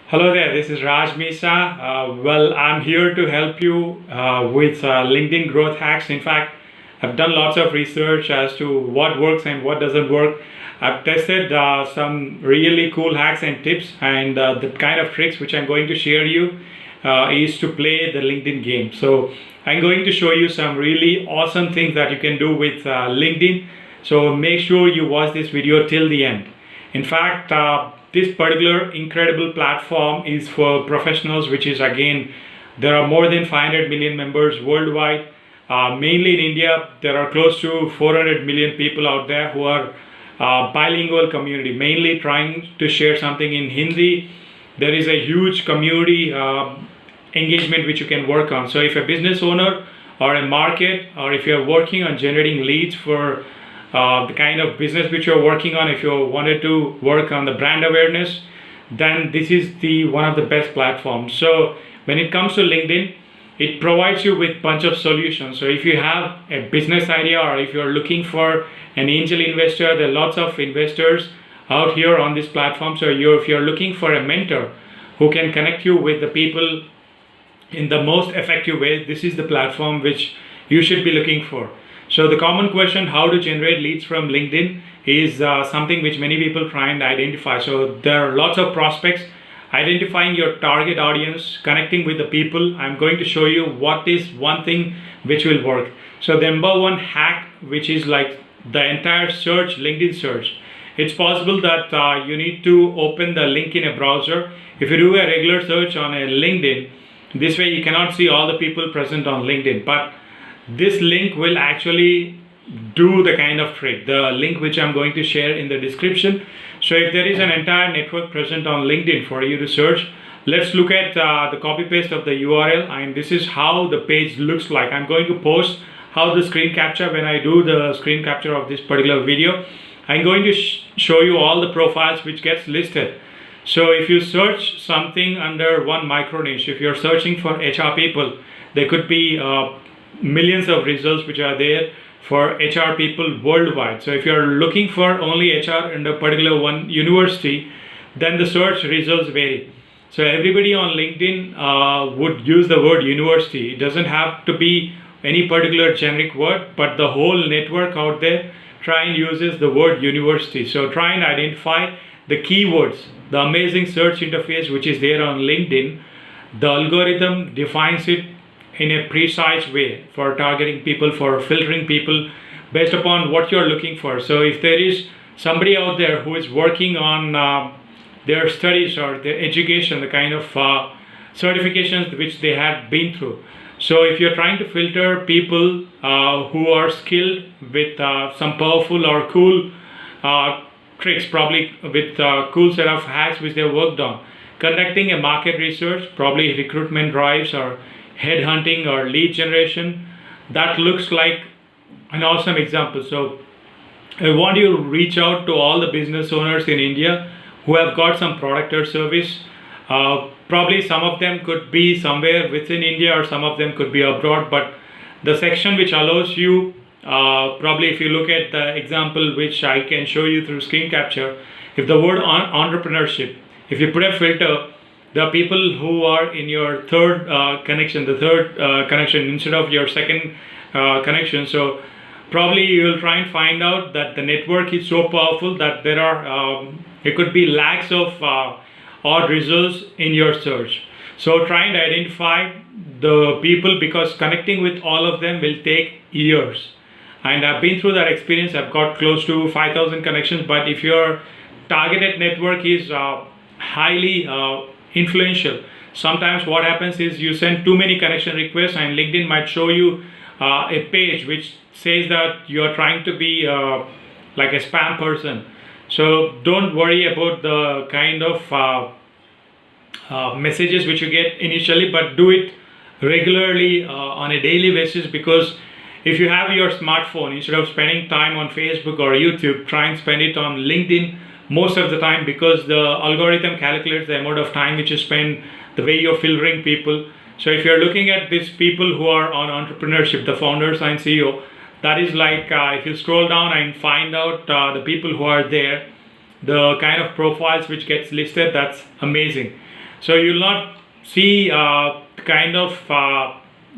Hello there, this is Raj Misa. I'm here to help you with LinkedIn growth hacks. In fact, I've done lots of research as to what works and what doesn't work. I've tested some really cool hacks and tips, and the kind of tricks which I'm going to share you is to play the LinkedIn game. So I'm going to show you some really awesome things that you can do with LinkedIn. So make sure you watch this video till the end. In fact, this particular incredible platform is for professionals, which is again, there are more than 500 million members worldwide. Mainly in India, there are close to 400 million people out there who are bilingual community, mainly trying to share something in Hindi. There is a huge community engagement which you can work on. So if a business owner or a market, or if you're working on generating leads for the kind of business which you're working on, if you wanted to work on the brand awareness, then this is the one of the best platforms. So when it comes to LinkedIn, it provides you with bunch of solutions. So if you have a business idea, or if you're looking for an angel investor, there are lots of investors out here on this platform. So if you're looking for a mentor who can connect you with the people in the most effective way, this is the platform which you should be looking for. So the common question, how to generate leads from LinkedIn, is something which many people try and identify. So there are lots of prospects. Identifying your target audience, connecting with the people. I'm going to show you what is one thing which will work. So the number one hack, which is like the entire search, LinkedIn search. It's possible that you need to open the link in a browser. If you do a regular search on a LinkedIn, this way you cannot see all the people present on LinkedIn. But this link will actually do the kind of trick, the link which I'm going to share in the description. So if there is an entire network present on LinkedIn for you to search, let's look at the copy paste of the URL, and this is how the page looks like. I'm going to post how the screen capture, when I do the screen capture of this particular video, I'm going to show you all the profiles which gets listed. So if you search something under one micro niche, if you're searching for HR people, there could be millions of results which are there for HR people worldwide. So if you're looking for only HR in a particular one university, then the search results vary. So everybody on LinkedIn would use the word university. It doesn't have to be any particular generic word, but the whole network out there try and uses the word university. So try and identify the keywords, the amazing search interface which is there on LinkedIn. The algorithm defines it in a precise way for targeting people, for filtering people based upon what you're looking for. So if there is somebody out there who is working on their studies or their education, the kind of certifications which they have been through. So if you're trying to filter people who are skilled with some powerful or cool tricks, probably with cool set of hacks which they worked on, conducting a market research, probably recruitment drives or headhunting or lead generation, that looks like an awesome example. So I want you to reach out to all the business owners in India who have got some product or service. Probably some of them could be somewhere within India, or some of them could be abroad, but the section which allows you, probably if you look at the example which I can show you through screen capture, if the word entrepreneurship, if you put a filter, the people who are in your third connection, the third connection instead of your second connection. So probably you will try and find out that the network is so powerful that there are, it could be lakhs of odd results in your search. So try and identify the people, because connecting with all of them will take years. And I've been through that experience. I've got close to 5,000 connections. But if your targeted network is highly influential, sometimes what happens is you send too many connection requests, and LinkedIn might show you a page which says that you are trying to be like a spam person. So don't worry about the kind of messages which you get initially, but do it regularly on a daily basis, because if you have your smartphone, instead of spending time on Facebook or YouTube, try and spend it on LinkedIn most of the time, because the algorithm calculates the amount of time which you spend, the way you're filtering people. So if you're looking at these people who are on entrepreneurship, the founders and CEO, that is like if you scroll down and find out the people who are there, the kind of profiles which gets listed, that's amazing. So you'll not see kind of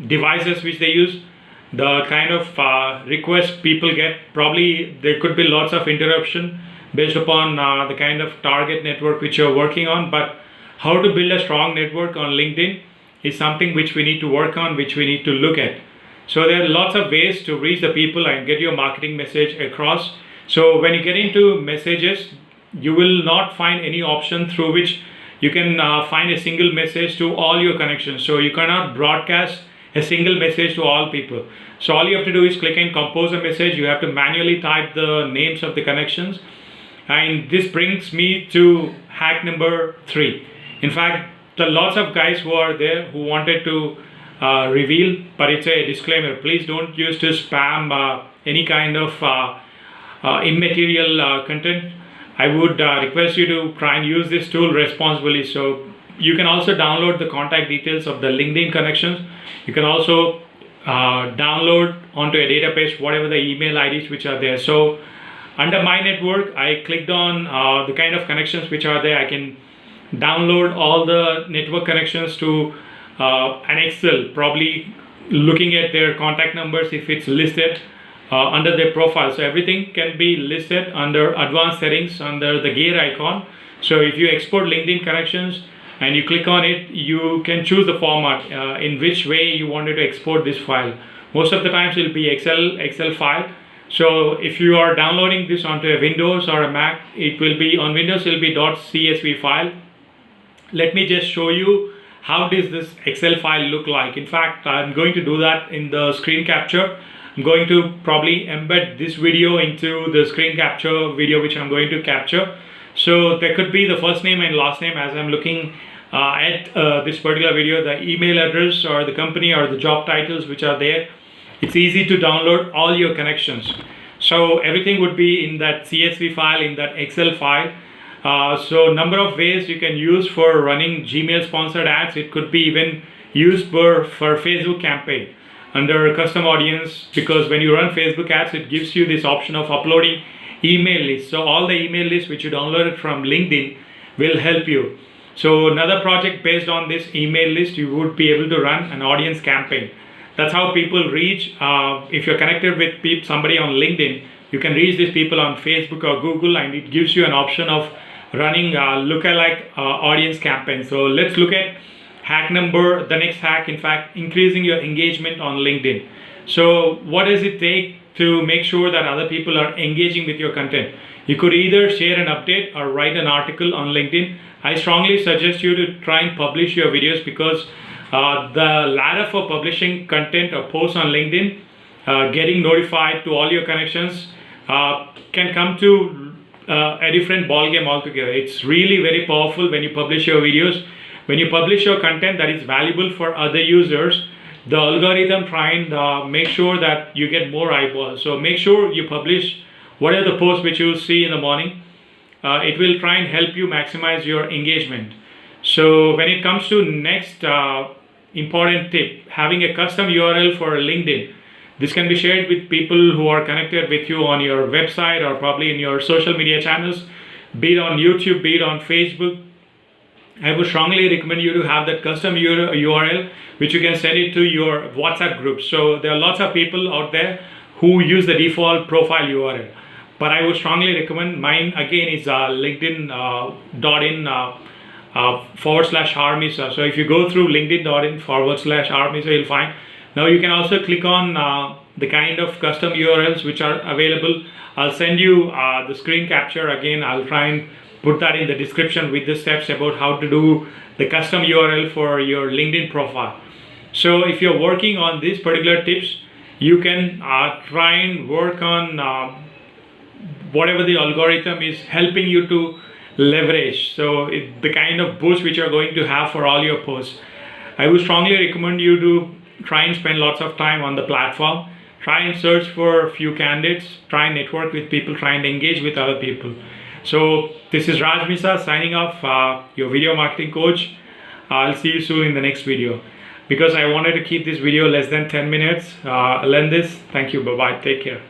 devices which they use, the kind of requests people get. Probably there could be lots of interruption based upon the kind of target network which you're working on. But how to build a strong network on LinkedIn is something which we need to work on, which we need to look at. So there are lots of ways to reach the people and get your marketing message across. So when you get into messages, you will not find any option through which you can find a single message to all your connections. So you cannot broadcast a single message to all people. So all you have to do is click and compose a message. You have to manually type the names of the connections. And this brings me to hack number 3. In fact, there are lots of guys who are there who wanted to reveal, but it's a disclaimer. Please don't use to spam any kind of immaterial content. I would request you to try and use this tool responsibly. So you can also download the contact details of the LinkedIn connections. You can also download onto a database whatever the email IDs which are there. So under my network, I clicked on the kind of connections which are there. I can download all the network connections to an Excel, probably looking at their contact numbers if it's listed under their profile. So everything can be listed under advanced settings under the gear icon. So if you export LinkedIn connections and you click on it, you can choose the format in which way you wanted to export this file. Most of the times it will be Excel file. So if you are downloading this onto a Windows or a Mac, it will be on Windows, it will be .csv file. Let me just show you how does this Excel file look like. In fact, I'm going to do that in the screen capture. I'm going to probably embed this video into the screen capture video which I'm going to capture. So there could be the first name and last name as I'm looking at this particular video, the email address or the company or the job titles which are there. It's easy to download all your connections. So everything would be in that CSV file, in that Excel file. So number of ways you can use for running Gmail sponsored ads. It could be even used for Facebook campaign under custom audience, because when you run Facebook ads, it gives you this option of uploading email lists. So all the email lists which you downloaded from LinkedIn will help you. So another project based on this email list, you would be able to run an audience campaign. That's how people reach. If you're connected with somebody on LinkedIn, you can reach these people on Facebook or Google, and it gives you an option of running lookalike audience campaign. So let's look at the next hack, in fact, increasing your engagement on LinkedIn. So what does it take to make sure that other people are engaging with your content? You could either share an update or write an article on LinkedIn. I strongly suggest you to try and publish your videos, because the ladder for publishing content or posts on LinkedIn, getting notified to all your connections, can come to a different ball game altogether. It's really very powerful when you publish your videos. When you publish your content that is valuable for other users, the algorithm try and make sure that you get more eyeballs. So make sure you publish whatever the post which you see in the morning. It will try and help you maximize your engagement. So when it comes to next important tip, having a custom URL for LinkedIn. This can be shared with people who are connected with you on your website or probably in your social media channels, be it on YouTube, be it on Facebook. I would strongly recommend you to have that custom URL which you can send it to your WhatsApp group. So there are lots of people out there who use the default profile URL. But I would strongly recommend mine again is linkedin.in /Harmisa. So if you go through linkedin.in /Harmisa, you'll find. Now you can also click on the kind of custom URLs which are available. I'll send you the screen capture again. I'll try and put that in the description with the steps about how to do the custom URL for your LinkedIn profile. So if you're working on these particular tips, you can try and work on whatever the algorithm is helping you to leverage. So the kind of boost which you're going to have for all your posts. I would strongly recommend you to try and spend lots of time on the platform. Try and search for a few candidates. Try and network with people. Try and engage with other people. So this is Raj Misa signing off, your video marketing coach. I'll see you soon in the next video. Because I wanted to keep this video less than 10 minutes, I'll end this. Thank you. Bye-bye. Take care.